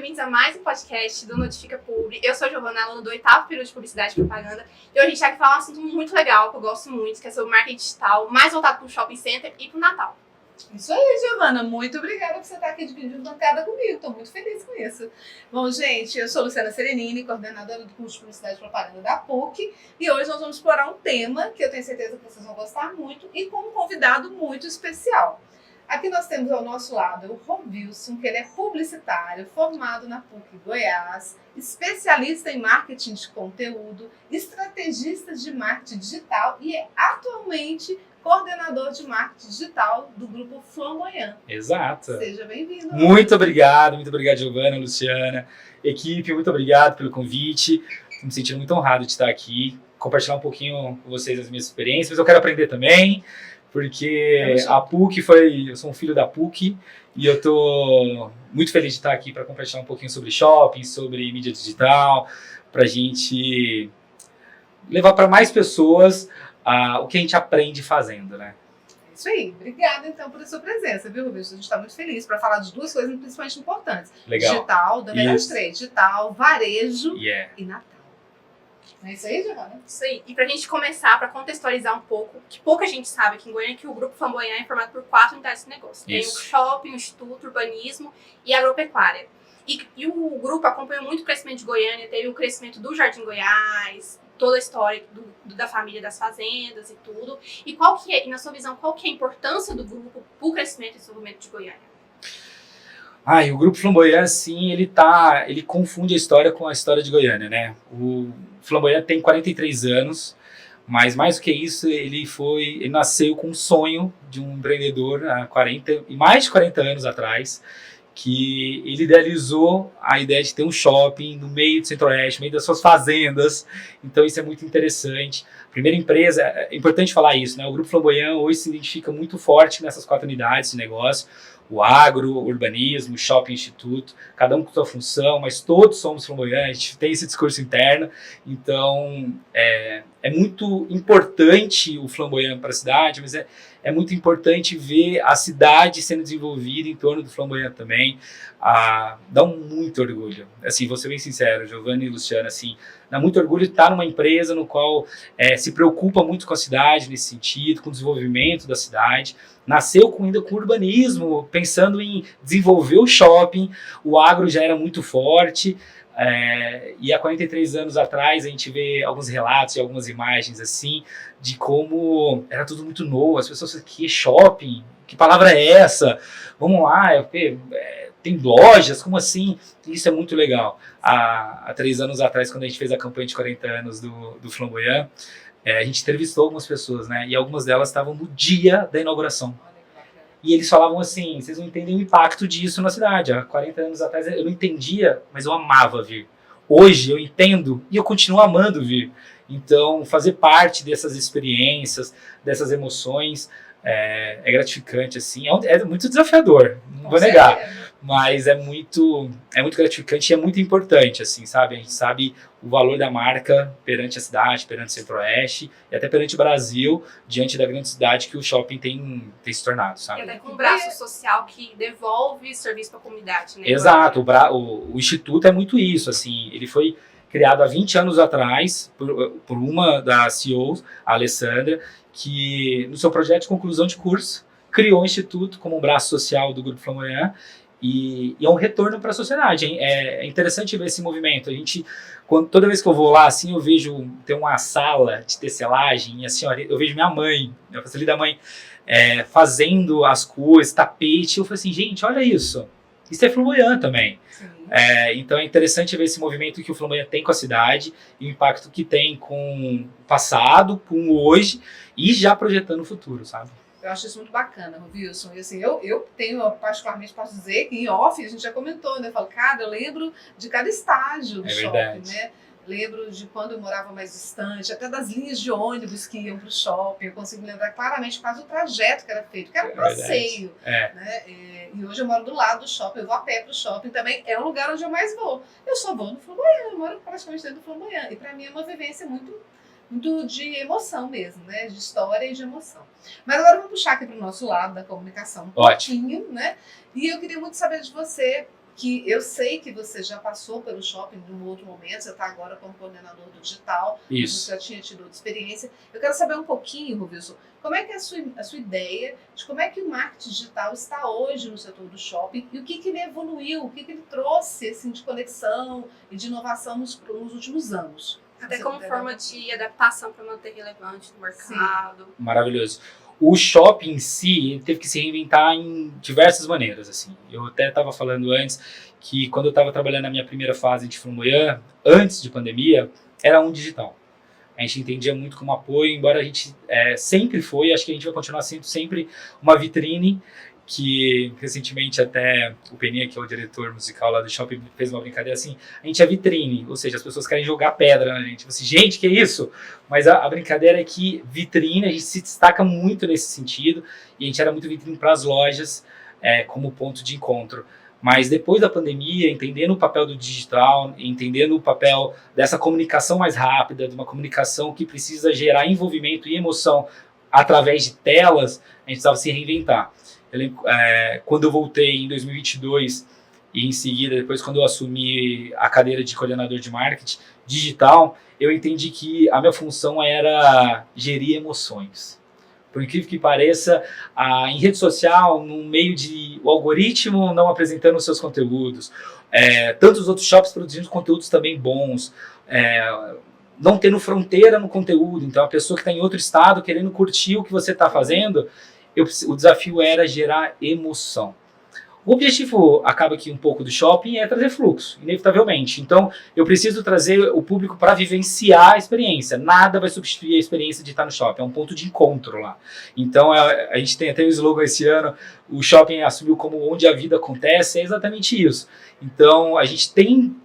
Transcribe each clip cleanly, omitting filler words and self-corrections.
bem-vindos a mais um podcast do Notifica Publi. Eu sou a Giovana, aluna do 8º período de Publicidade e Propaganda. E hoje a gente vai falar um assunto muito legal, que eu gosto muito, que é sobre marketing digital, mais voltado para o shopping center e para o Natal. Isso aí, Giovana. Muito obrigada por você estar aqui dividindo bancada comigo. Estou muito feliz com isso. Bom, gente, eu sou Luciana Serenini, coordenadora do curso de Publicidade e Propaganda da PUC. E hoje nós vamos explorar um tema que eu tenho certeza que vocês vão gostar muito e com um convidado muito especial. Aqui nós temos ao nosso lado o Rovilson, que ele é publicitário, formado na PUC Goiás, especialista em marketing de conteúdo, estrategista de marketing digital e é atualmente coordenador de marketing digital do grupo Flamboyant. Exato. Seja bem-vindo. Muito obrigado, Giovana, Luciana, equipe, muito obrigado pelo convite. Estou me sentindo muito honrado de estar aqui, compartilhar um pouquinho com vocês as minhas experiências, mas eu quero aprender também, porque a PUC eu sou um filho da PUC e eu estou muito feliz de estar aqui para compartilhar um pouquinho sobre shopping, sobre mídia digital, para a gente levar para mais pessoas o que a gente aprende fazendo, né? Isso aí. Obrigada, então, por sua presença, viu, Rovilson? A gente está muito feliz para falar de duas coisas principalmente importantes. Legal. Digital, da melhor dos três. Digital, varejo e Natal. Não é isso aí, Giovana? Isso aí. E pra gente começar, pra contextualizar um pouco, que pouca gente sabe aqui em Goiânia, que o Grupo Flamboyant é formado por 4 unidades de negócio. Tem o shopping, o instituto, urbanismo e agropecuária. E o grupo acompanhou muito o crescimento de Goiânia, teve o crescimento do Jardim Goiás, toda a história da família das fazendas e tudo. E e na sua visão, qual que é a importância do grupo pro crescimento e desenvolvimento de Goiânia? E o Grupo Flamboyant, sim, ele confunde a história com a história de Goiânia, né? O Flamboyant tem 43 anos, mas mais do que isso, ele nasceu com um sonho de um empreendedor há mais de 40 anos atrás, que ele idealizou a ideia de ter um shopping no meio do Centro-Oeste, no meio das suas fazendas. Então isso é muito interessante. Primeira empresa, é importante falar isso, né? O Grupo Flamboyant hoje se identifica muito forte nessas 4 unidades de negócio. O agro, o urbanismo, o shopping, instituto, cada um com sua função, mas todos somos Flamboyant, a gente tem esse discurso interno. Então é muito importante o Flamboyant para a cidade, mas é muito importante ver a cidade sendo desenvolvida em torno do Flamboyant também. Dá muito orgulho. Assim, vou ser bem sincero, Giovana e Luciana, assim, dá muito orgulho estar numa empresa no qual se preocupa muito com a cidade nesse sentido, com o desenvolvimento da cidade. Nasceu ainda com urbanismo, pensando em desenvolver o shopping, o agro já era muito forte. E há 43 anos atrás a gente vê alguns relatos e algumas imagens assim de como era tudo muito novo, as pessoas falam, que shopping? Que palavra é essa? Vamos lá, tem lojas, como assim? Isso é muito legal. Há 3 anos atrás, quando a gente fez a campanha de 40 anos do Flamboyant, a gente entrevistou algumas pessoas, né? E algumas delas estavam no dia da inauguração. E eles falavam assim, vocês não entendem o impacto disso na cidade. Há 40 anos atrás eu não entendia, mas eu amava vir. Hoje eu entendo e eu continuo amando vir. Então, fazer parte dessas experiências, dessas emoções, é gratificante, assim. É muito desafiador, não vou negar. Mas é muito gratificante e é muito importante, assim, sabe? A gente sabe o valor da marca perante a cidade, perante o Centro-Oeste e até perante o Brasil, diante da grande cidade que o shopping tem se tornado, sabe? E até com um braço social que devolve serviço para a comunidade, né? Exato, o Instituto é muito isso, assim, ele foi criado há 20 anos atrás por uma das CEOs, a Alessandra, que no seu projeto de conclusão de curso criou o Instituto como um braço social do Grupo Flamboyant. E é um retorno para a sociedade. Hein? É interessante ver esse movimento. Toda vez que eu vou lá, assim, eu vejo tem uma sala de tecelagem, e assim, eu vejo minha mãe, a facilidade da mãe, fazendo as coisas, tapete. Eu falei assim, gente, olha isso. Isso é Flamboyant também. Então é interessante ver esse movimento que o Flamboyant tem com a cidade e o impacto que tem com o passado, com o hoje e já projetando o futuro, sabe? Eu acho isso muito bacana, Wilson. E assim, eu tenho, particularmente, posso dizer que em off a gente já comentou, né? Eu falo, cara, eu lembro de cada estágio do shopping, né? Lembro de quando eu morava mais distante, até das linhas de ônibus que iam para o shopping. Eu consigo lembrar claramente quase o trajeto que era feito, que era um passeio. Né? E hoje eu moro do lado do shopping, eu vou a pé para o shopping também. É o lugar onde eu mais vou. Eu só vou no Flamboyant, eu moro praticamente dentro do Flamboyant. E para mim é uma vivência muito de emoção mesmo, né? De história e de emoção. Mas agora vamos puxar aqui para o nosso lado da comunicação um pouquinho, né? E eu queria muito saber de você que eu sei que você já passou pelo shopping em um outro momento, você está agora como coordenador do digital, Isso. você já tinha tido outra experiência. Eu quero saber um pouquinho, Rovilson, como é que é a sua ideia de como é que o marketing digital está hoje no setor do shopping e o que ele evoluiu, o que ele trouxe assim, de conexão e de inovação nos últimos anos. Até como forma de adaptação para manter relevante no mercado. Sim. Maravilhoso. O shopping em si, ele teve que se reinventar em diversas maneiras, assim. Eu até estava falando antes que quando eu estava trabalhando na minha primeira fase de Flamboyant, antes de pandemia, era um digital. A gente entendia muito como apoio, embora a gente sempre foi, acho que a gente vai continuar sendo sempre uma vitrine, que recentemente até o Peninha, que é o diretor musical lá do shopping, fez uma brincadeira assim, a gente é vitrine, ou seja, as pessoas querem jogar pedra na gente. Tipo assim, gente, que isso? Mas a brincadeira é que vitrine, a gente se destaca muito nesse sentido, e a gente era muito vitrine para as lojas como ponto de encontro. Mas depois da pandemia, entendendo o papel do digital, entendendo o papel dessa comunicação mais rápida, de uma comunicação que precisa gerar envolvimento e emoção através de telas, a gente precisava se reinventar. Eu lembro, quando eu voltei em 2022 e em seguida, depois quando eu assumi a cadeira de coordenador de marketing digital, eu entendi que a minha função era gerir emoções. Por incrível que pareça, em rede social, no meio de o algoritmo não apresentando os seus conteúdos, tantos outros shops produzindo conteúdos também bons, não tendo fronteira no conteúdo, então a pessoa que está em outro estado querendo curtir o que você está fazendo, o desafio era gerar emoção. O objetivo, acaba aqui um pouco do shopping, é trazer fluxo, inevitavelmente. Então, eu preciso trazer o público para vivenciar a experiência. Nada vai substituir a experiência de estar no shopping, é um ponto de encontro lá. Então, a gente tem até o slogan esse ano, o shopping assumiu como onde a vida acontece, é exatamente isso. Então, a gente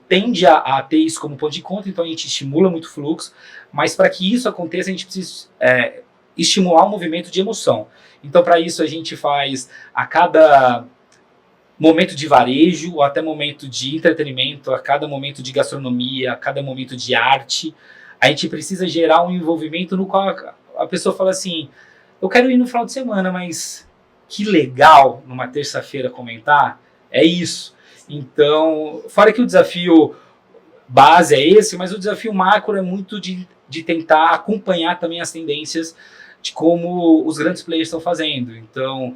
tende a ter isso como ponto de encontro, então a gente estimula muito fluxo, mas para que isso aconteça, a gente precisa estimular um movimento de emoção. Então, para isso, a gente faz a cada momento de varejo, ou até momento de entretenimento, a cada momento de gastronomia, a cada momento de arte, a gente precisa gerar um envolvimento no qual a pessoa fala assim, eu quero ir no final de semana, mas que legal numa terça-feira comentar, é isso. Então, fora que o desafio base é esse, mas o desafio macro é muito de tentar acompanhar também as tendências de como os grandes players estão fazendo. Então,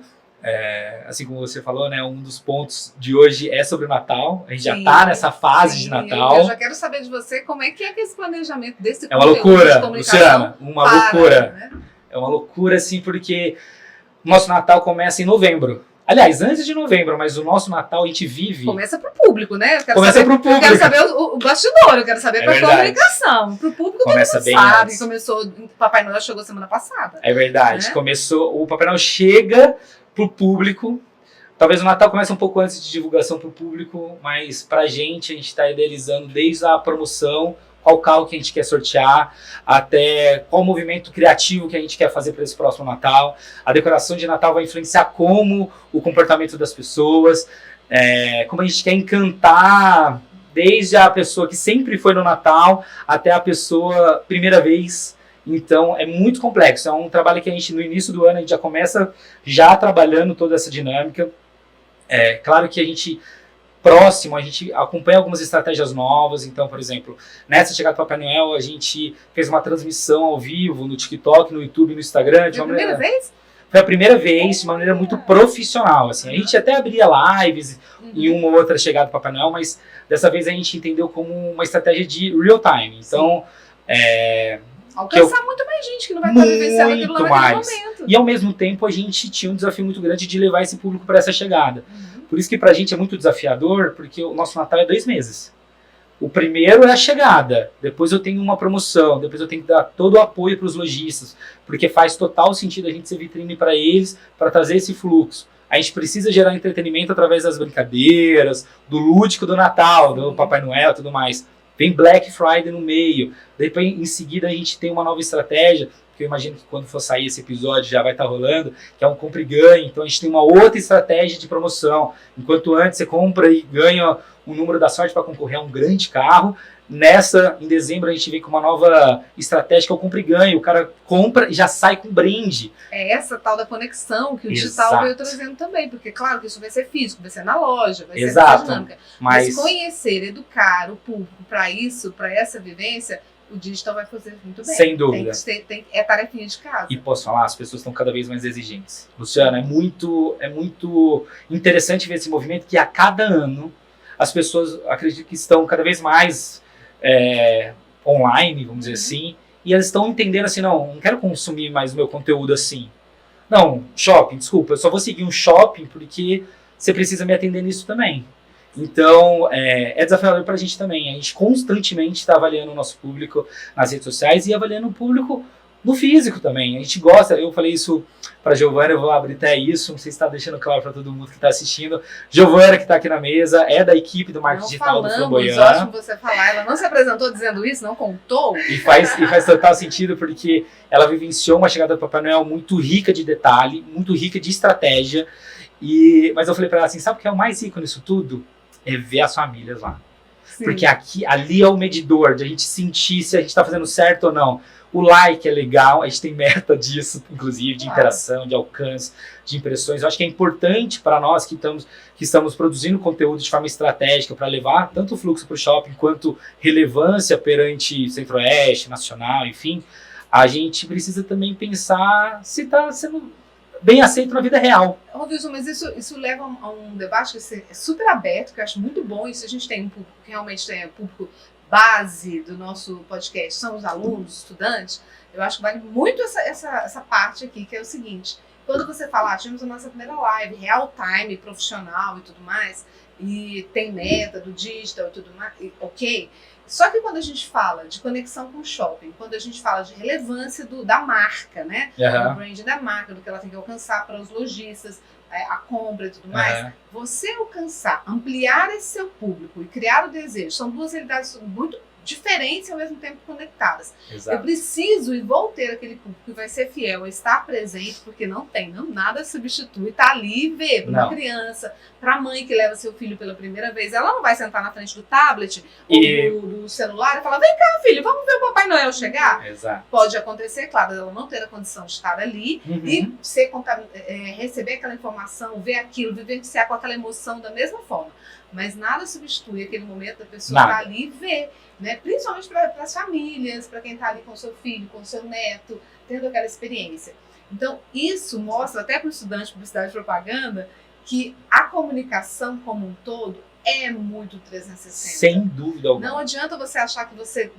assim como você falou, né, um dos pontos de hoje é sobre o Natal. A gente já está nessa fase de Natal. Eu já quero saber de você como é que esse planejamento desse conteúdo. É uma loucura, Luciana, loucura. Né? É uma loucura, assim, porque o nosso Natal começa em novembro. Aliás, antes de novembro, mas o nosso Natal a gente vive... Começa pro público, né? Começa pro público. Eu quero saber o bastidor, eu quero saber pra comunicação. Pro público começa todo mundo sabe. Começou, o Papai Noel chegou semana passada. É verdade. Né? O Papai Noel chega pro público. Talvez o Natal comece um pouco antes de divulgação pro público, mas pra gente, a gente tá idealizando desde a promoção, qual carro que a gente quer sortear, até qual movimento criativo que a gente quer fazer para esse próximo Natal. A decoração de Natal vai influenciar como o comportamento das pessoas, como a gente quer encantar desde a pessoa que sempre foi no Natal até a pessoa primeira vez. Então é muito complexo, é um trabalho que a gente no início do ano a gente já começa trabalhando toda essa dinâmica. Claro que a gente acompanha algumas estratégias novas. Então, por exemplo, nessa chegada do Papai Noel, a gente fez uma transmissão ao vivo no TikTok, no YouTube, no Instagram. Foi a primeira vez? Foi a primeira vez, de maneira muito profissional. Assim. A gente até abria lives em uma ou outra chegada do Papai Noel, mas dessa vez a gente entendeu como uma estratégia de real time. Então, alcançar muito mais gente que não vai estar vivenciando aquilo lá naquele momento. E ao mesmo tempo a gente tinha um desafio muito grande de levar esse público para essa chegada. Por isso que pra gente é muito desafiador, porque o nosso Natal é 2 meses. O primeiro é a chegada, depois eu tenho uma promoção, depois eu tenho que dar todo o apoio para os lojistas, porque faz total sentido a gente ser vitrine para eles, para trazer esse fluxo. A gente precisa gerar entretenimento através das brincadeiras, do lúdico do Natal, do Papai Noel e tudo mais. Vem Black Friday no meio, depois em seguida a gente tem uma nova estratégia, que eu imagino que quando for sair esse episódio já vai estar rolando, que é um compra e ganha. Então a gente tem uma outra estratégia de promoção. Enquanto antes você compra e ganha um número da sorte para concorrer a um grande carro. Em dezembro, a gente vem com uma nova estratégia que é o compra e ganha. O cara compra e já sai com brinde. É essa tal da conexão que o digital Exato. veio trazendo também. Porque, claro, que isso vai ser físico, vai ser na loja, vai ser Exato. dinâmica. Mas conhecer, educar o público para isso, para essa vivência, o digital vai fazer muito bem. Sem dúvida. É tarefinha de casa. E posso falar, as pessoas estão cada vez mais exigentes. Luciana, é muito interessante ver esse movimento que a cada ano as pessoas acredito que estão cada vez mais online, vamos dizer assim, e elas estão entendendo assim, não quero consumir mais o meu conteúdo assim. Não, shopping, desculpa, eu só vou seguir um shopping porque você precisa me atender nisso também. Então, é desafiador para a gente também. A gente constantemente está avaliando o nosso público nas redes sociais e avaliando o público no físico também. A gente gosta, eu falei isso para a Giovana, eu vou abrir até isso, não sei se está deixando claro para todo mundo que está assistindo. Giovana, que está aqui na mesa, é da equipe do marketing digital do Flamboyant. Ótimo você falar, ela não se apresentou dizendo isso, não contou. E faz total sentido porque ela vivenciou uma chegada do Papai Noel muito rica de detalhe, muito rica de estratégia. Mas eu falei para ela assim, sabe o que é o mais rico nisso tudo? É ver as famílias lá. Sim. Porque ali é o medidor de a gente sentir se a gente está fazendo certo ou não. O like é legal, a gente tem meta disso, inclusive, de interação, de alcance, de impressões. Eu acho que é importante para nós que estamos produzindo conteúdo de forma estratégica para levar tanto o fluxo para o shopping quanto relevância perante Centro-Oeste, Nacional, enfim. A gente precisa também pensar se está sendo bem aceito na vida real. Wilson, mas isso leva a um debate que é super aberto, que eu acho muito bom. E se a gente tem um público que realmente tem público base do nosso podcast, são os alunos, os estudantes, eu acho que vale muito essa parte aqui, que é o seguinte: quando você fala, tivemos a nossa primeira live, real time, profissional e tudo mais, e tem meta do digital e tudo mais, ok. Só que quando a gente fala de conexão com o shopping, quando a gente fala de relevância da marca, né? Do brand da marca, do que ela tem que alcançar para os lojistas, a compra e tudo mais, você alcançar, ampliar esse seu público e criar o desejo, são duas realidades muito diferentes e ao mesmo tempo conectadas. Exato. Eu preciso e vou ter aquele público que vai ser fiel, estar presente, porque nada substitui, tá ali e ver para uma criança, para a mãe que leva seu filho pela primeira vez, ela não vai sentar na frente do tablet ou do celular e falar, vem cá filho, vamos ver o Papai Noel chegar? Exato. Pode acontecer, claro, ela não ter a condição de estar ali e receber aquela informação, ver aquilo, vivenciar com aquela emoção da mesma forma. Mas nada substitui aquele momento da pessoa estar ali e ver, né? Principalmente para as famílias, para quem está ali com o seu filho, com o seu neto, tendo aquela experiência. Então, isso mostra até para o estudante de publicidade e propaganda que a comunicação como um todo é muito 360. Sem dúvida alguma. Não adianta você achar que você,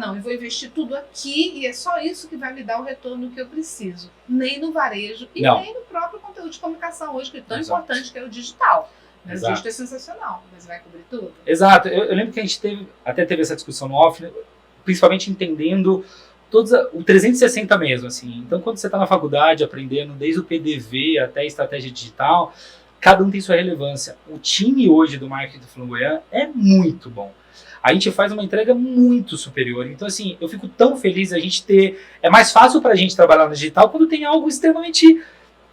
eu vou investir tudo aqui e é só isso que vai me dar o retorno que eu preciso. Nem no varejo e nem no próprio conteúdo de comunicação hoje, que é tão importante, que é o digital. Mas o digital é sensacional, mas vai cobrir tudo. Exato. Eu lembro que a gente teve essa discussão no off, principalmente entendendo o 360 mesmo, assim. Então, quando você está na faculdade, aprendendo desde o PDV até a estratégia digital, cada um tem sua relevância. O time hoje do marketing do Flamboyant é muito bom. A gente faz uma entrega muito superior. Então, assim, eu fico tão feliz a gente ter... É mais fácil para a gente trabalhar no digital quando tem algo extremamente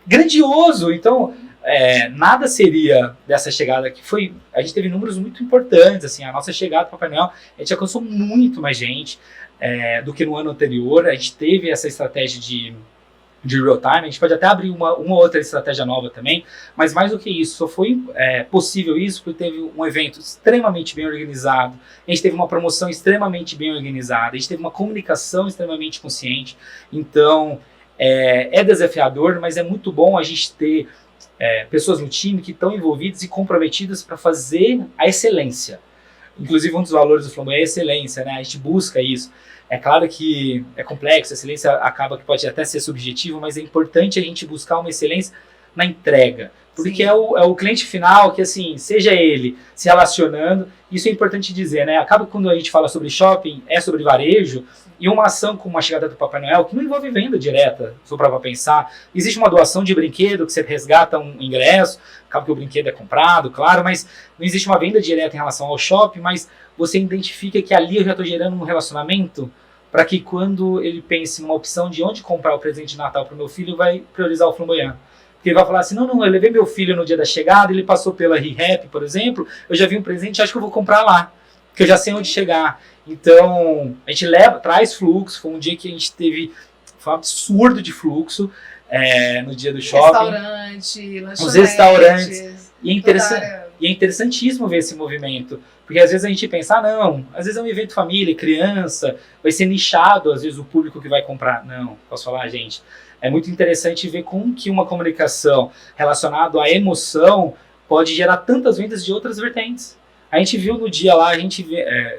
grandioso. Então... nada seria dessa chegada que foi... A gente teve números muito importantes, assim, a nossa chegada para o Papai Noel, a gente alcançou muito mais gente do que no ano anterior. A gente teve essa estratégia de real time, a gente pode até abrir uma outra estratégia nova também, mas mais do que isso, só foi possível isso porque teve um evento extremamente bem organizado, a gente teve uma promoção extremamente bem organizada, a gente teve uma comunicação extremamente consciente. Então, é desafiador, mas é muito bom a gente ter pessoas no time que estão envolvidas e comprometidas para fazer a excelência. Inclusive, um dos valores do Flamboyant é a excelência, né? A gente busca isso. É claro que é complexo, a excelência acaba que pode até ser subjetivo, mas é importante a gente buscar uma excelência na entrega. Porque é o cliente final que, assim, seja ele se relacionando, isso é importante dizer, né? Acaba que quando a gente fala sobre shopping, é sobre varejo, e uma ação como a chegada do Papai Noel, que não envolve venda direta, se for para pensar. Existe uma doação de brinquedo, que você resgata um ingresso, acaba que o brinquedo é comprado, claro, mas não existe uma venda direta em relação ao shopping, mas você identifica que ali eu já estou gerando um relacionamento para que quando ele pense numa opção de onde comprar o presente de Natal para o meu filho, vai priorizar o Flamboyant. Porque ele vai falar assim, não, eu levei meu filho no dia da chegada, ele passou pela ReHap, por exemplo, eu já vi um presente, acho que eu vou comprar lá, porque eu já sei onde chegar. Então, a gente traz fluxo, foi um dia que a gente teve, foi um absurdo de fluxo no dia do shopping. Restaurante, lanchonete. Os restaurantes. E é interessantíssimo ver esse movimento. Porque às vezes a gente pensa, não, às vezes é um evento família, criança, vai ser nichado, às vezes o público que vai comprar. Não, posso falar, gente, é muito interessante ver como que uma comunicação relacionada à emoção pode gerar tantas vendas de outras vertentes. A gente viu no dia lá,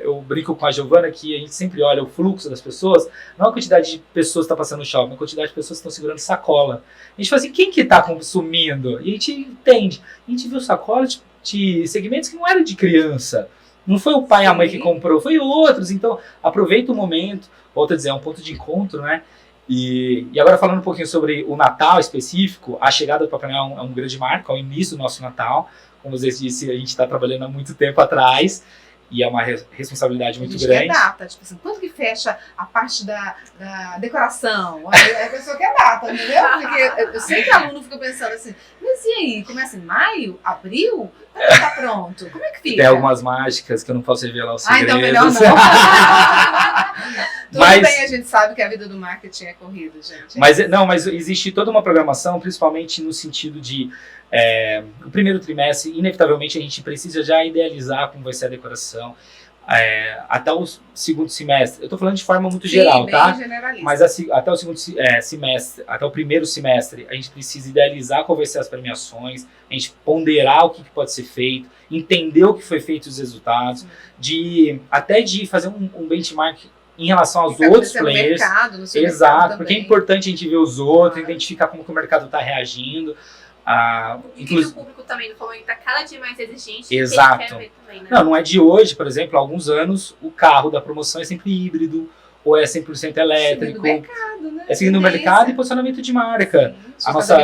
eu brinco com a Giovana que a gente sempre olha o fluxo das pessoas, não a quantidade de pessoas que está passando no shopping, a quantidade de pessoas que estão segurando sacola. A gente fala assim, quem que está consumindo? E a gente entende. A gente viu sacola de segmentos que não eram de criança. Não foi o pai e a mãe que comprou, foi outros. Então, aproveita o momento. Volto a dizer, é um ponto de encontro, né? E agora falando um pouquinho sobre o Natal específico, a chegada do Papai Noel é um grande marco, é o início do nosso Natal. Como você disse, a gente está trabalhando há muito tempo atrás e é uma responsabilidade muito grande. A data, tipo assim, quando que fecha a parte da decoração? A pessoa quer data, entendeu? Porque eu sei que o aluno fica pensando assim, mas e aí, começa em maio, abril? Quando tá pronto? Como é que fica? Tem algumas mágicas que eu não posso revelar os segredos. Então melhor não. Tudo bem, a gente sabe que a vida do marketing é corrida, gente. Mas existe toda uma programação, principalmente no sentido de o primeiro trimestre, inevitavelmente a gente precisa já idealizar como vai ser a decoração. Até o segundo semestre, eu estou falando de forma muito geral, tá? Generalista. Mas até o segundo semestre, até o primeiro semestre, a gente precisa idealizar qual vai ser as premiações, a gente ponderar o que pode ser feito, entender o que foi feito, os resultados, até de fazer um benchmark em relação aos outros players. No seu Exato, porque é importante a gente ver os outros, identificar como que o mercado está reagindo. Inclusive o público também do Flamengo está cada dia mais exigente. Exato. Quer ver também, né? Não é de hoje, por exemplo, há alguns anos o carro da promoção é sempre híbrido ou é 100% elétrico. Seguindo o mercado, né? É seguindo o mercado e posicionamento de marca. Sim, a nossa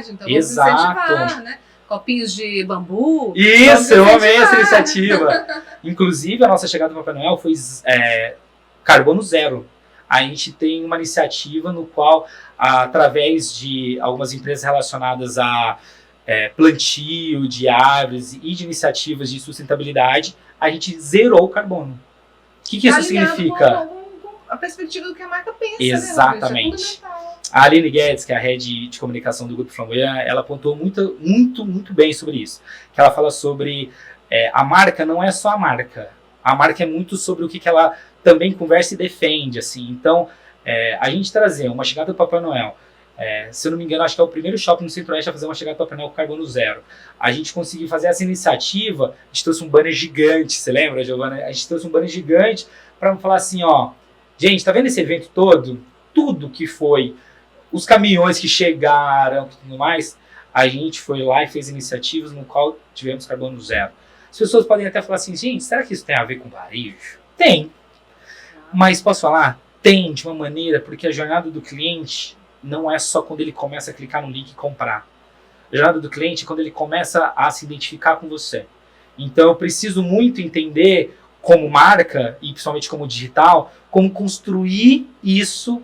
então incentivar, né? Copinhos de bambu. Isso, eu amei essa iniciativa. Inclusive, a nossa chegada no Papai Noel foi carbono zero. A gente tem uma iniciativa no qual, através de algumas empresas relacionadas a plantio de árvores e de iniciativas de sustentabilidade, a gente zerou o carbono. O que isso significa? Com a perspectiva do que a marca pensa. Exatamente. Né? A Aline Guedes, que é a head de comunicação do Grupo Flamboyant, ela apontou muito, muito, muito bem sobre isso. Que ela fala sobre a marca não é só a marca. A marca é muito sobre o que ela também conversa e defende, assim. Então, a gente trazer uma chegada do Papai Noel, se eu não me engano, acho que é o primeiro shopping no Centro-Oeste a fazer uma chegada do Papai Noel com carbono zero. A gente conseguiu fazer essa iniciativa, a gente trouxe um banner gigante, você lembra, Giovana? A gente trouxe um banner gigante para falar assim, ó, gente, tá vendo esse evento todo? Tudo que foi, os caminhões que chegaram e tudo mais, a gente foi lá e fez iniciativas no qual tivemos carbono zero. As pessoas podem até falar assim, gente, será que isso tem a ver com varejo? Tem. Mas posso falar? Tem, de uma maneira, porque a jornada do cliente não é só quando ele começa a clicar no link e comprar. A jornada do cliente é quando ele começa a se identificar com você. Então eu preciso muito entender como marca, e principalmente como digital, como construir isso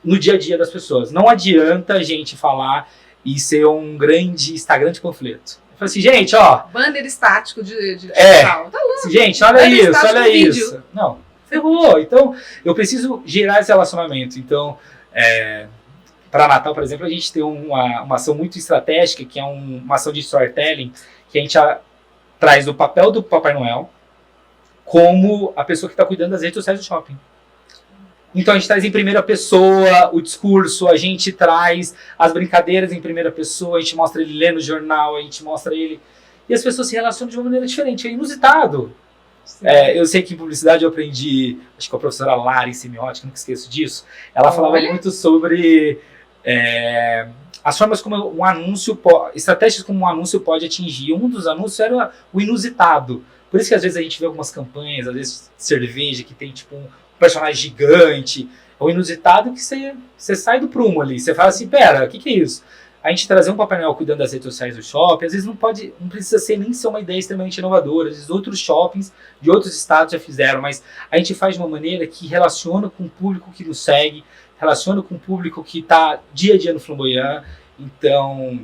no dia a dia das pessoas. Não adianta a gente falar e ser um grande Instagram de panfleto. Eu falo assim, gente, ó... Banner estático de digital. Tá louco. Gente, olha isso, olha isso. Não, ferrou. Então, eu preciso gerar esse relacionamento. Então, para Natal, por exemplo, a gente tem uma ação muito estratégica, que é uma ação de storytelling, que a gente traz o papel do Papai Noel como a pessoa que está cuidando das redes sociais do shopping. Então a gente traz em primeira pessoa o discurso, a gente traz as brincadeiras em primeira pessoa, a gente mostra ele lendo o jornal, a gente mostra ele... E as pessoas se relacionam de uma maneira diferente, é inusitado. Eu sei que em publicidade eu aprendi, acho que com a professora Lara em semiótica, nunca esqueço disso, ela falava muito sobre as formas como um anúncio, estratégias como um anúncio pode atingir. Um dos anúncios era o inusitado. Por isso que às vezes a gente vê algumas campanhas, às vezes cerveja, que tem tipo um personagem gigante, é o inusitado que você sai do prumo ali, você fala assim, pera, o que é isso? A gente trazer um Papai Noel cuidando das redes sociais do shopping, às vezes não precisa nem ser uma ideia extremamente inovadora, às vezes outros shoppings de outros estados já fizeram, mas a gente faz de uma maneira que relaciona com o público que nos segue, relaciona com o público que está dia a dia no Flamboyant. Então,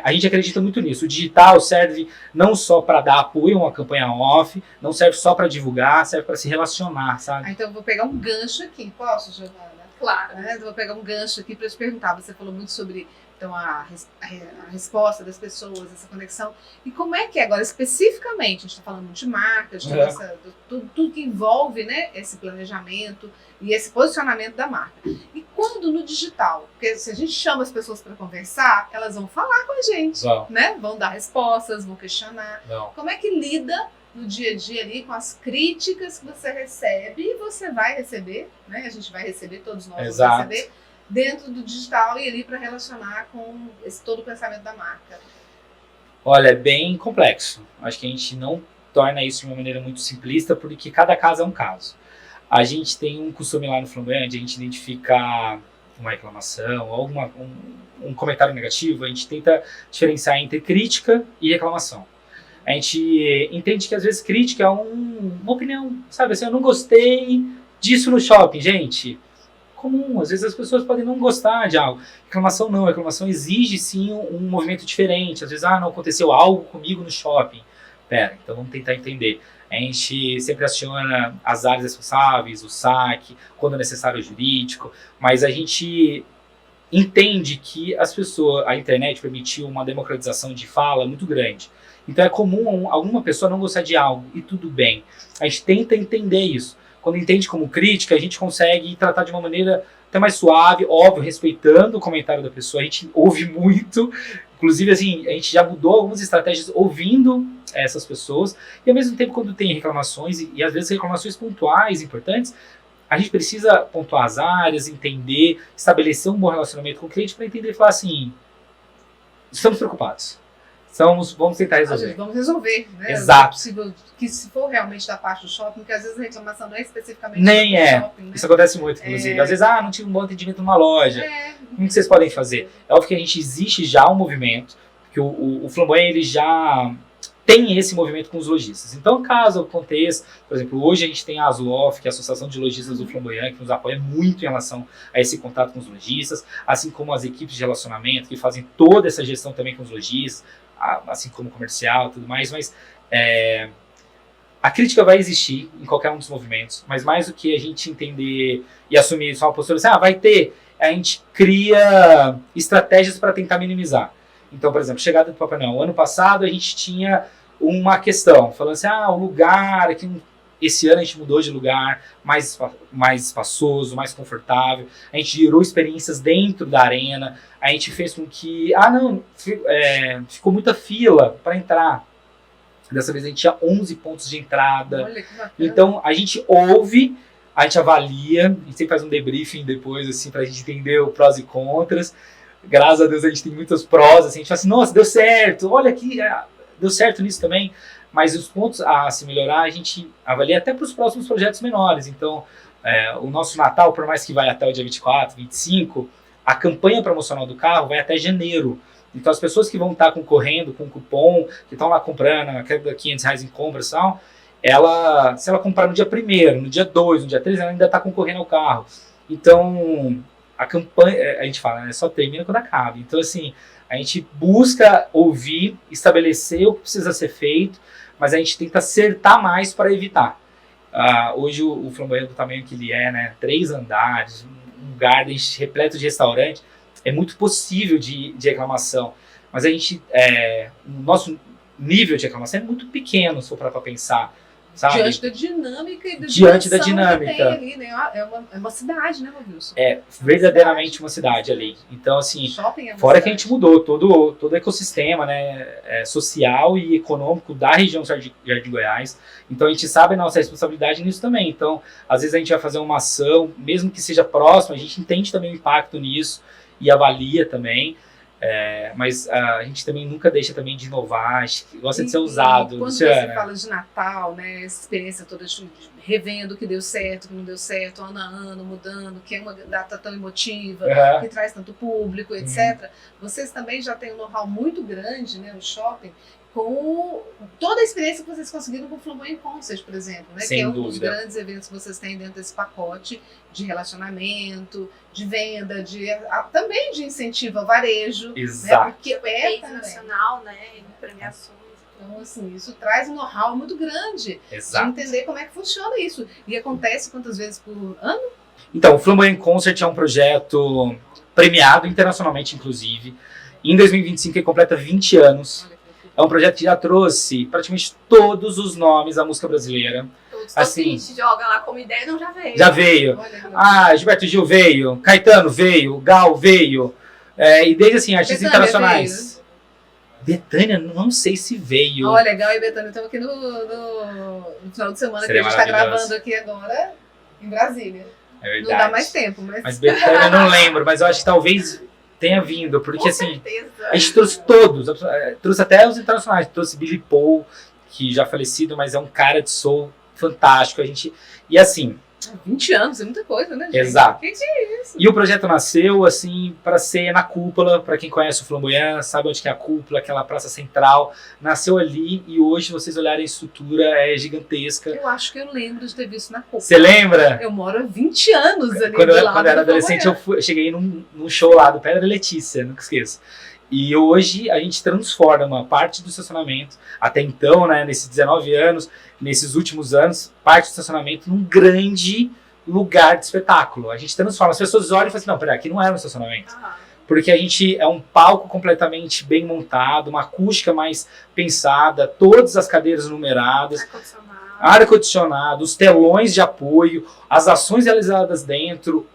A gente acredita muito nisso. O digital serve não só para dar apoio a uma campanha off, não serve só para divulgar, serve para se relacionar, sabe? Então eu vou pegar um gancho aqui, posso, Giovana? Claro. Eu vou pegar um gancho aqui para te perguntar. Você falou muito sobre então, a resposta das pessoas, essa conexão. E como é que é agora, especificamente, a gente está falando de marca, de tudo que envolve, né, esse planejamento e esse posicionamento da marca. E quando no digital? Porque se a gente chama as pessoas para conversar, elas vão falar com a gente, né? Vão dar respostas, vão questionar. Como é que lida no dia a dia ali com as críticas que você recebe e você vai receber, né? A gente vai receber, todos nós vamos receber, dentro do digital e ali para relacionar com todo o pensamento da marca? Olha, é bem complexo. Acho que a gente não torna isso de uma maneira muito simplista, porque cada caso é um caso. A gente tem um costume lá no Flamboyant, a gente identifica uma reclamação ou um comentário negativo, a gente tenta diferenciar entre crítica e reclamação. A gente entende que às vezes crítica é uma opinião, sabe? Assim, eu não gostei disso no shopping, gente. Comum, às vezes as pessoas podem não gostar de algo. Reclamação não, reclamação exige sim um movimento diferente. Às vezes, não aconteceu algo comigo no shopping. Pera, então vamos tentar entender. A gente sempre aciona as áreas responsáveis, o SAC, quando é necessário o jurídico, mas a gente entende que a internet permitiu uma democratização de fala muito grande. Então é comum alguma pessoa não gostar de algo, e tudo bem. A gente tenta entender isso. Quando entende como crítica, a gente consegue tratar de uma maneira até mais suave, óbvio, respeitando o comentário da pessoa. A gente ouve muito, inclusive assim, a gente já mudou algumas estratégias ouvindo essas pessoas, e ao mesmo tempo quando tem reclamações, e às vezes reclamações pontuais, importantes, a gente precisa pontuar as áreas, entender, estabelecer um bom relacionamento com o cliente para entender e falar assim, estamos preocupados. Vamos tentar resolver. Vamos resolver, né? Exato. É possível que se for realmente da parte do shopping, porque às vezes a reclamação não é especificamente do shopping. Né? Isso acontece muito, inclusive. Às vezes, não tive um bom atendimento numa loja. Como que vocês podem fazer? É óbvio que existe já um movimento, que o Flamboyant ele já tem esse movimento com os lojistas. Então, caso aconteça, por exemplo, hoje a gente tem a ASLOF, que é a Associação de Lojistas do Flamboyant, que nos apoia muito em relação a esse contato com os lojistas, assim como as equipes de relacionamento, que fazem toda essa gestão também com os lojistas, assim como comercial e tudo mais, mas a crítica vai existir em qualquer um dos movimentos, mas mais do que a gente entender e assumir só uma postura assim, vai ter, a gente cria estratégias para tentar minimizar. Então, por exemplo, chegada do Papai Noel. Ano passado a gente tinha uma questão, falando assim, o lugar, aqui, esse ano a gente mudou de lugar, mais espaçoso, mais confortável, a gente gerou experiências dentro da arena, a gente fez com que, ficou muita fila para entrar. Dessa vez a gente tinha 11 pontos de entrada. Olha, que bacana. Então a gente ouve, a gente avalia, a gente sempre faz um debriefing depois, assim, pra gente entender os prós e contras. Graças a Deus a gente tem muitas prós, assim, a gente fala assim, nossa, deu certo, olha aqui, deu certo nisso também. Mas os pontos a se melhorar, a gente avalia até para os próximos projetos menores. Então, o nosso Natal, por mais que vai até o dia 24, 25, a campanha promocional do carro vai até janeiro. Então, as pessoas que vão estar concorrendo com cupom, que estão lá comprando, quebra R$500 em compras e tal, se ela comprar no dia 1º, no dia 2, no dia 3, ela ainda está concorrendo ao carro. Então, a campanha, a gente fala, só termina quando acaba. Então, assim, a gente busca ouvir, estabelecer o que precisa ser feito, mas a gente tenta acertar mais para evitar. Hoje o Flamboyant do tamanho que ele é, né, 3 andares, um garden repleto de restaurante, é muito possível de reclamação. Mas o nosso nível de reclamação é muito pequeno, se for para pensar. Sabe? Diante da dinâmica e da dinâmica que tem ali, né? É uma cidade, né, Wilson? É verdadeiramente uma cidade ali. Então, assim, fora cidade. Que a gente mudou todo o ecossistema, né, social e econômico da região Jardim Goiás. Então, a gente sabe a nossa responsabilidade nisso também. Então, às vezes a gente vai fazer uma ação, mesmo que seja próxima, a gente entende também o impacto nisso e avalia também. Mas a gente também nunca deixa também de inovar, a gente gosta de ser usado. Quando você fala de Natal, né, essa experiência toda de revendo o que deu certo, o que não deu certo, ano a ano, mudando, que é uma data tão emotiva, que traz tanto público, etc. Vocês também já têm um know-how muito grande, né, no shopping, com toda a experiência que vocês conseguiram com o Flamboyant Concert, por exemplo, né? Sem que é um dúvida. dos grandes eventos que vocês têm dentro desse pacote de relacionamento, de venda, também de incentivo ao varejo. Exato. Né? Porque Rede também. nacional, né? Premiações. Então, assim, isso traz um know-how muito grande de Exato. entender como é que funciona isso. E acontece quantas vezes por ano? Então, o Flamboyant Concert é um projeto premiado internacionalmente, inclusive. Em 2025 ele completa 20 anos. É um projeto que já trouxe praticamente todos os nomes da música brasileira. Todos Assim, que a gente joga lá como ideia não já veio. Já veio. Olha que Ah, Gilberto Gil veio, Caetano veio, Gal veio. E desde assim, artistas Betânia internacionais. Betânia, não sei se veio. Olha, legal, e Betânia, estamos aqui no final de semana Seria que a gente está maravilhoso. gravando aqui agora em Brasília. É verdade. Não dá mais tempo, mas Mas Betânia eu não lembro, mas eu acho que talvez tenha vindo, porque Com assim, certeza. a gente trouxe todos, trouxe até os internacionais, trouxe Billy Paul, que já falecido, mas é um cara de soul fantástico, e assim, 20 anos é muita coisa, né, gente? Exato. Que é isso? e o projeto nasceu assim para ser na Cúpula, para quem conhece o Flamboyant, sabe onde que é a Cúpula, aquela praça central, nasceu ali e hoje vocês olharem a estrutura é gigantesca. Eu acho que eu lembro de ter visto na Copa. Você lembra? Eu moro há 20 anos ali Quando do eu, lado quando eu era do adolescente, Flamboyant. eu cheguei num show lá do Pedra Letícia, nunca esqueço. E hoje a gente transforma parte do estacionamento, até então, né, nesses 19 anos, nesses últimos anos, parte do estacionamento num grande lugar de espetáculo. A gente transforma, as pessoas olham e falam assim, não, peraí, aqui não é um estacionamento. Aham. Porque a gente é um palco completamente bem montado, uma acústica mais pensada, todas as cadeiras numeradas, Ar-condicionado. ar-condicionado, os telões de apoio, as ações realizadas dentro,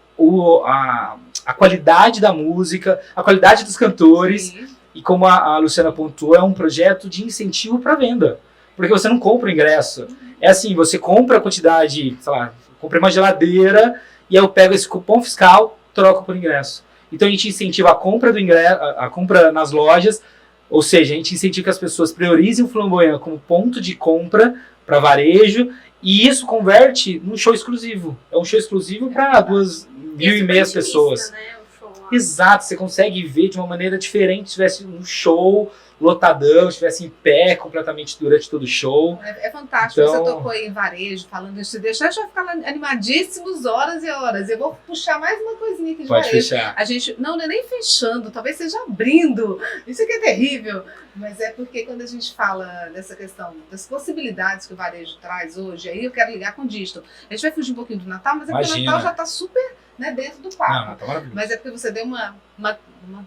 a qualidade da música, a qualidade dos cantores. Sim. E como a Luciana pontuou, é um projeto de incentivo para venda. Porque você não compra o ingresso. É assim, você compra a quantidade, sei lá, comprei uma geladeira e aí eu pego esse cupom fiscal, troco por ingresso. Então a gente incentiva a compra do ingresso, a compra nas lojas, ou seja, a gente incentiva que as pessoas priorizem o Flamboyant como ponto de compra para varejo e isso converte num show exclusivo. É um show exclusivo para 2.500 pessoas. Né, o show lá. Exato, você consegue ver de uma maneira diferente se tivesse um show lotadão, estivesse em pé completamente durante todo o show. É fantástico. Então- Você tocou aí em varejo, falando isso. Deixa eu ficar animadíssimos horas e horas. Eu vou puxar mais uma coisinha aqui de Pode varejo. fechar. A gente, não é nem fechando, talvez seja abrindo. Isso aqui é terrível. Mas é porque quando a gente fala dessa questão das possibilidades que o varejo traz hoje, aí eu quero ligar com o digital. A gente vai fugir um pouquinho do Natal, mas é porque o Imagina. Natal já está super, né, dentro do papo. Não, tá maravilhoso. Mas é porque você deu uma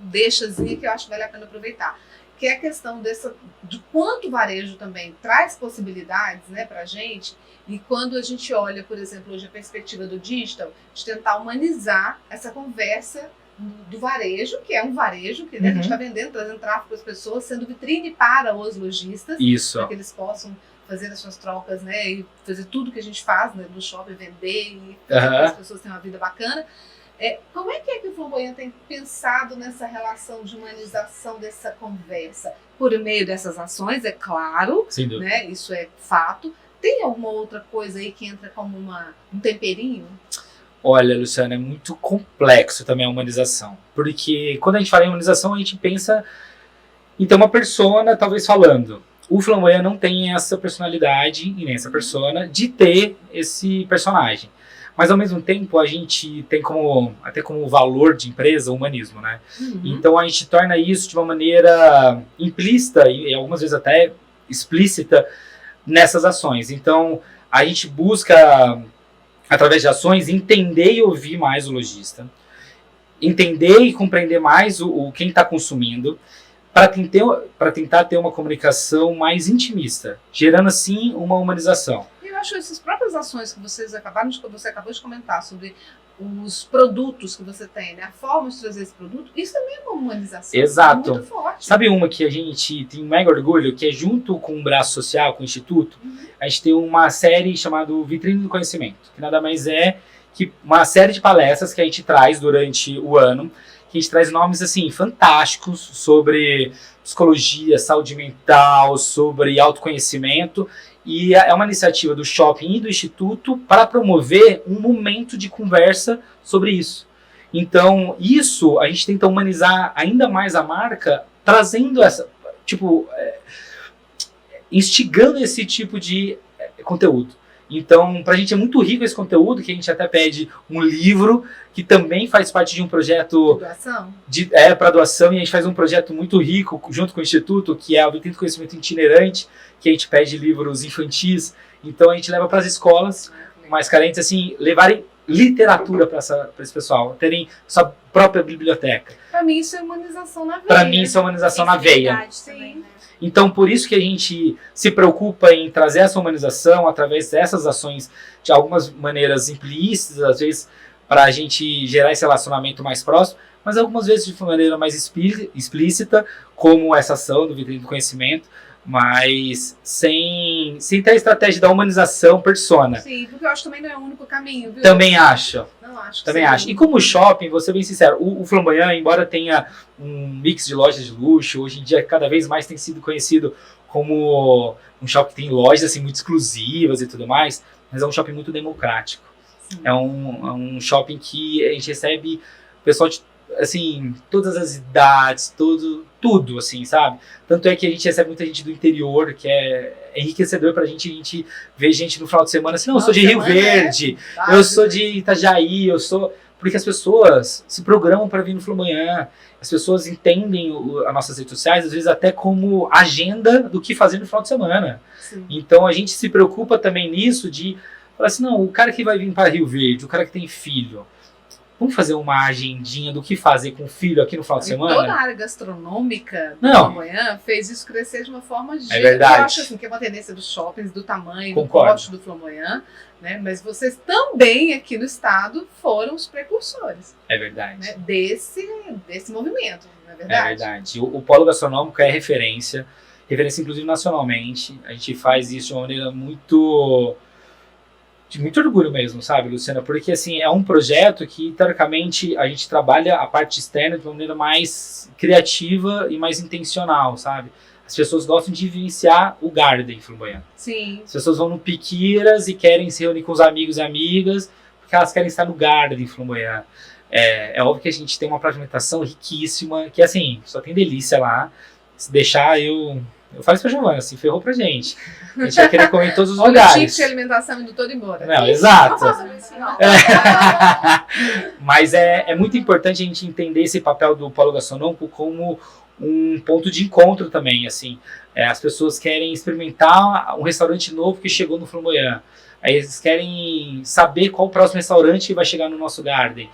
deixazinha que eu acho que vale a pena aproveitar. Que é a questão de quanto o varejo também traz possibilidades, né, pra gente. E quando a gente olha, por exemplo, hoje a perspectiva do digital, de tentar humanizar essa conversa do varejo, que é um varejo que, né, a gente está vendendo, trazendo tráfego para as pessoas, sendo vitrine para os lojistas, Isso. para que eles possam fazer as suas trocas, né, e fazer tudo que a gente faz, né, no shopping, vender e fazer com que as pessoas tenham uma vida bacana. Como é que o Flamboyant tem pensado nessa relação de humanização dessa conversa? Por meio dessas ações, é claro, Sem dúvida. né, isso é fato. Tem alguma outra coisa aí que entra como um temperinho? Olha, Luciana, é muito complexo também a humanização. Porque quando a gente fala em humanização, a gente pensa em ter uma persona, talvez falando. O Flamboyant não tem essa personalidade e nem essa persona de ter esse personagem. Mas ao mesmo tempo a gente tem até como valor de empresa o humanismo, né? Então a gente torna isso de uma maneira implícita e algumas vezes até explícita nessas ações. Então a gente busca, através de ações, entender e ouvir mais o lojista, entender e compreender mais quem está consumindo, para tentar ter uma comunicação mais intimista, gerando assim uma humanização. Eu acho essas próprias ações que você acabou de comentar sobre os produtos que você tem, né? A forma de trazer esse produto, isso também é uma humanização. Exato. Muito forte. Sabe uma que a gente tem um mega orgulho, que é junto com o braço social, com o Instituto, a gente tem uma série chamada Vitrine do Conhecimento, que nada mais é que uma série de palestras que a gente traz durante o ano, que a gente traz nomes assim fantásticos sobre psicologia, saúde mental, sobre autoconhecimento. E é uma iniciativa do Shopping e do Instituto para promover um momento de conversa sobre isso. Então, isso a gente tenta humanizar ainda mais a marca, trazendo essa, instigando esse tipo de conteúdo. Então, pra gente é muito rico esse conteúdo, que a gente até pede um livro, que também faz parte de um projeto Doação? para doação, e a gente faz um projeto muito rico junto com o Instituto, que é o Vitrine do Conhecimento Itinerante, que a gente pede livros infantis. Então a gente leva para as escolas mais carentes, assim, levarem literatura para esse pessoal, terem sua própria biblioteca. Para mim isso é humanização na veia. Para mim isso é humanização na veia. Também, né? Então, por isso que a gente se preocupa em trazer essa humanização através dessas ações, de algumas maneiras implícitas, às vezes, para a gente gerar esse relacionamento mais próximo, mas algumas vezes de maneira mais explícita, como essa ação do Vitrine do Conhecimento, mas sem ter a estratégia da humanização persona. Sim, porque eu acho que também não é o único caminho, viu? Também acho. Não acho. Também acho. E como shopping, vou ser bem sincero, o Flamboyant, embora tenha um mix de lojas de luxo, hoje em dia cada vez mais tem sido conhecido como um shopping que tem lojas assim, muito exclusivas e tudo mais, mas é um shopping muito democrático. É um shopping que a gente recebe pessoal de, assim, todas as idades, tudo, assim, sabe? Tanto é que a gente recebe muita gente do interior, que é enriquecedor pra gente. A gente vê gente no final de semana assim, não, eu sou de Rio Verde, eu sou de Itajaí, porque as pessoas se programam para vir no Flamboyant, as pessoas entendem as nossas redes sociais, às vezes até como agenda do que fazer no final de semana. Sim. Então a gente se preocupa também nisso de falar assim, não, o cara que vai vir para Rio Verde, o cara que tem filho, vamos fazer uma agendinha do que fazer com o filho aqui no final de semana? Toda a área gastronômica do Não. Flamboyant fez isso crescer de uma forma É verdade. Eu acho assim, que é uma tendência dos shoppings, do tamanho, Concordo. do porte do Flamboyant, né? Mas vocês também aqui no estado foram os precursores, É verdade. né? desse movimento, não é verdade? É verdade. O polo gastronômico é referência inclusive nacionalmente. A gente faz isso de uma maneira de muito orgulho mesmo, sabe, Luciana? Porque, assim, é um projeto que, teoricamente, a gente trabalha a parte externa de uma maneira mais criativa e mais intencional, sabe? As pessoas gostam de vivenciar o Garden Flamboyant. Sim. As pessoas vão no Piquiras e querem se reunir com os amigos e amigas porque elas querem estar no Garden Flamboyant. É óbvio que a gente tem uma pavimentação riquíssima, que, assim, só tem delícia lá. Se deixar, eu falo isso pra Giovana, assim, ferrou pra gente. A gente vai querer comer em todos os Olha lugares. o tipo de alimentação indo todo embora. Não, exato. Não faço isso, não. Mas é muito importante a gente entender esse papel do polo gastronômico como um ponto de encontro também, assim. As pessoas querem experimentar um restaurante novo que chegou no Flamboyant. Aí eles querem saber qual o próximo restaurante que vai chegar no nosso Garden.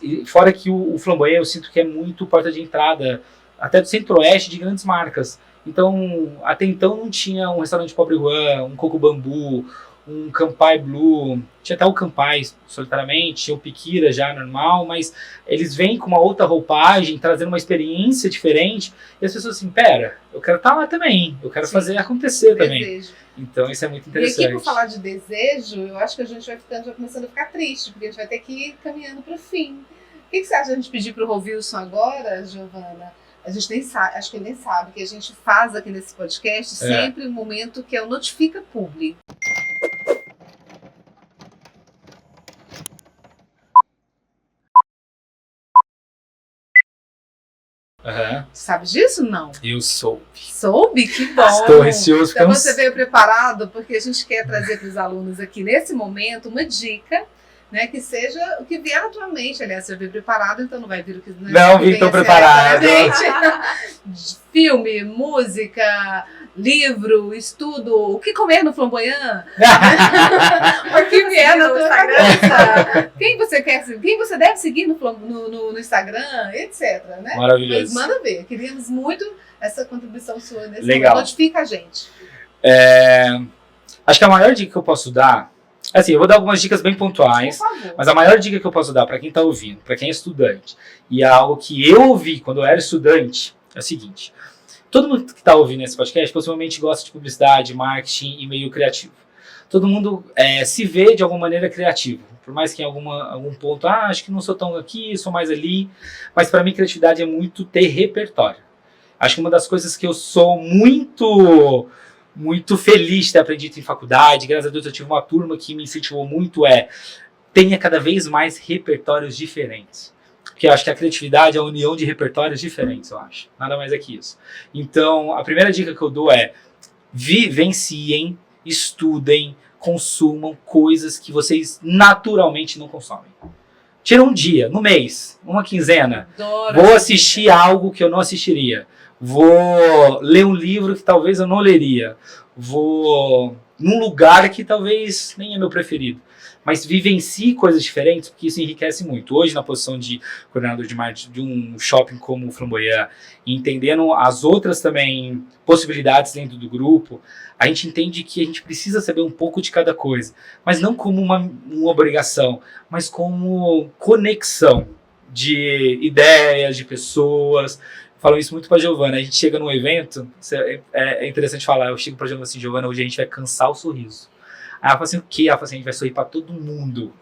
E fora que o Flamboyant eu sinto que é muito porta de entrada até do centro-oeste de grandes marcas. Então, até então não tinha um restaurante Pobre Juan, um Coco Bambu, um Campai Blue, tinha até o Campai solitariamente, tinha o Piquira já normal, mas eles vêm com uma outra roupagem, trazendo uma experiência diferente, e as pessoas assim, pera, eu quero estar lá também, eu quero fazer acontecer também. Desejo. Então isso é muito E interessante. aqui, por falar de desejo, eu acho que a gente vai começando a ficar triste, porque a gente vai ter que ir caminhando para o fim. O que você acha de a gente pedir para o Rovilson agora, Giovana? A gente nem sabe, acho que ele nem sabe, que a gente faz aqui nesse podcast sempre um momento que é o Notifica Publi. Uhum. Sabe disso? Não. Eu soube. Soube? Que bom. Estou ansioso. Então você veio preparado, porque a gente quer trazer para os alunos aqui nesse momento uma dica, né, que seja o que vier à tua mente. Aliás, você veio preparado, então não vai vir o que não vim tão preparado. Filme, música, livro, estudo, o que comer no Flamboyant? O que vier na tua cabeça? Quem você deve seguir no Instagram, etc. Né? Maravilhoso. Mas manda ver. Queríamos muito essa contribuição sua nesse Legal. momento. Notifica a gente. Acho que a maior dica que eu posso dar, assim, eu vou dar algumas dicas bem pontuais, Por favor. mas a maior dica que eu posso dar para quem está ouvindo, para quem é estudante, e é algo que eu ouvi quando eu era estudante, é o seguinte: todo mundo que está ouvindo esse podcast possivelmente gosta de publicidade, marketing e meio criativo. Todo mundo se vê de alguma maneira criativo, por mais que em algum ponto, acho que não sou tão aqui, sou mais ali, mas para mim criatividade é muito ter repertório. Acho que uma das coisas que eu sou muito feliz de ter aprendido em faculdade, graças a Deus eu tive uma turma que me incentivou muito, tenha cada vez mais repertórios diferentes. Porque eu acho que a criatividade é a união de repertórios diferentes, eu acho. Nada mais é que isso. Então, a primeira dica que eu dou é vivenciem, estudem, consumam coisas que vocês naturalmente não consomem. Tira um dia, no mês, uma quinzena. Vou assistir algo que eu não assistiria. Vou ler um livro que talvez eu não leria. Vou num lugar que talvez nem é meu preferido. Mas vivencie coisas diferentes, porque isso enriquece muito. Hoje, na posição de coordenador de marketing de um shopping como o Flamboyant, entendendo as outras também possibilidades dentro do grupo, a gente entende que a gente precisa saber um pouco de cada coisa. Mas não como uma obrigação, mas como conexão de ideias, de pessoas. Falo isso muito pra Giovana. A gente chega num evento, é interessante falar, eu chego pra Giovana assim, Giovana, hoje a gente vai cansar o sorriso. Aí ela fala assim, o quê? Ela fala assim, a gente vai sorrir pra todo mundo.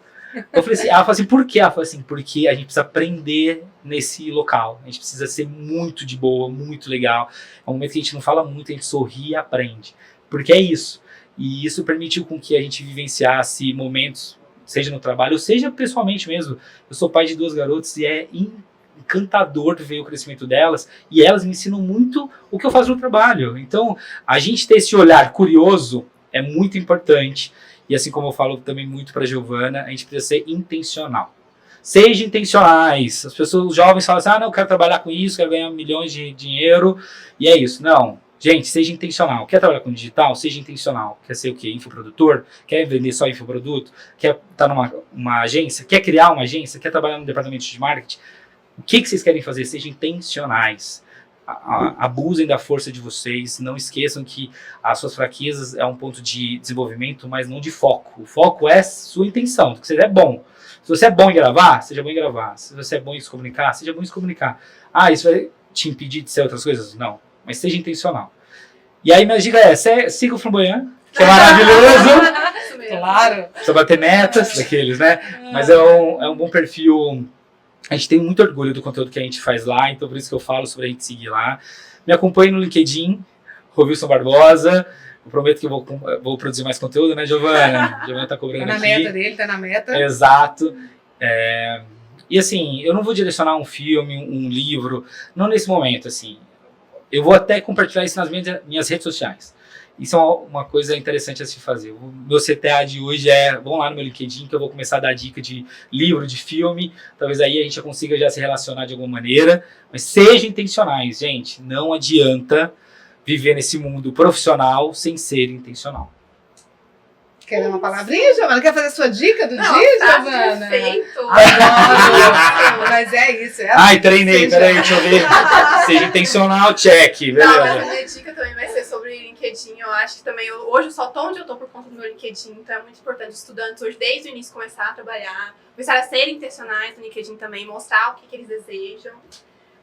Eu falei assim, ela fala assim, por quê? Ela fala assim, porque a gente precisa aprender nesse local. A gente precisa ser muito de boa, muito legal. É um momento que a gente não fala muito, a gente sorri e aprende. Porque é isso. E isso permitiu com que a gente vivenciasse momentos, seja no trabalho, ou seja pessoalmente mesmo. Eu sou pai de 2 garotas e é encantador ver o crescimento delas. E elas me ensinam muito o que eu faço no trabalho. Então, a gente ter esse olhar curioso é muito importante. E assim como eu falo também muito para a Giovana, a gente precisa ser intencional. Seja intencionais. As pessoas, os jovens falam assim, não, eu quero trabalhar com isso, quero ganhar milhões de dinheiro. E é isso. Não. Gente, seja intencional. Quer trabalhar com digital? Seja intencional. Quer ser o quê? Infoprodutor? Quer vender só infoproduto? Quer estar numa agência? Quer criar uma agência? Quer trabalhar no departamento de marketing? O que vocês querem fazer? Sejam intencionais. Abusem da força de vocês, não esqueçam que as suas fraquezas é um ponto de desenvolvimento, mas não de foco. O foco é sua intenção, que você é bom. Se você é bom em gravar, seja bom em gravar. Se você é bom em se comunicar, seja bom em se comunicar. Isso vai te impedir de ser outras coisas? Não, mas seja intencional. E aí minha dica é, siga o Flamboyant, que é maravilhoso. Claro. Precisa bater metas daqueles, né? Mas é um bom perfil. A gente tem muito orgulho do conteúdo que a gente faz lá, então por isso que eu falo sobre a gente seguir lá. Me acompanhe no LinkedIn, Rovilson Barbosa. Eu prometo que eu vou produzir mais conteúdo, né, Giovana? Giovana tá cobrando aqui. Tá na meta dele, tá na meta. Exato. E assim, eu não vou direcionar um filme, um livro, não nesse momento, assim. Eu vou até compartilhar isso nas minhas redes sociais. Isso é uma coisa interessante a se fazer. O meu CTA de hoje vão lá no meu LinkedIn que eu vou começar a dar dica de livro, de filme. Talvez aí a gente já consiga já se relacionar de alguma maneira. Mas sejam intencionais, gente. Não adianta viver nesse mundo profissional sem ser intencional. Quer dar uma palavrinha, Giovana? Quer fazer a sua dica do dia, Giovana? Perfeito. Mas é isso. Treinei, peraí, deixa eu ver. Seja intencional, check, beleza. Não, mas a minha dica também vai ser sobre LinkedIn. Eu acho que também, hoje eu só tô onde eu tô por conta do meu LinkedIn, então é muito importante estudantes hoje, desde o início, começar a trabalhar, começar a ser intencionais no LinkedIn também, mostrar o que eles desejam.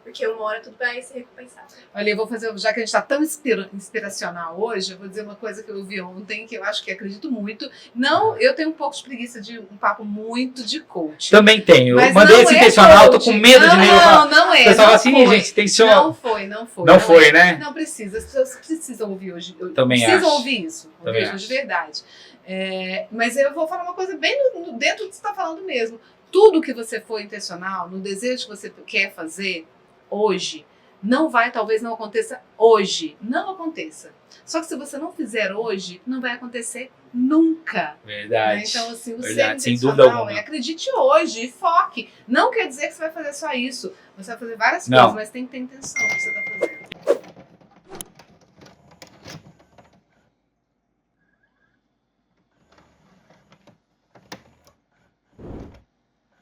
Porque uma hora tudo vai ser recompensado. Olha, eu vou fazer, já que a gente está tão inspiracional hoje, eu vou dizer uma coisa que eu vi ontem, que eu acho que acredito muito. Não, eu tenho um pouco de preguiça de um papo muito de coach. Também tenho. Mas eu mandei esse intencional, tô com medo de meio. Não é. O pessoal fala assim, gente, intencional. Não foi. Não foi, né? Não precisa. As pessoas precisam ouvir hoje. Também precisam acho. ouvir isso. Também Ouvir isso de verdade. Mas eu vou falar uma coisa bem dentro do que você está falando mesmo. Tudo que você for intencional, no desejo que você quer fazer, hoje, talvez não aconteça hoje, não aconteça. Só que se você não fizer hoje, não vai acontecer nunca. Verdade. Né? Então, assim, o Verdade, ser sem dúvida intencional alguma. Acredite hoje e foque. Não quer dizer que você vai fazer só isso. Você vai fazer várias coisas, mas tem que ter intenção no que você está fazendo.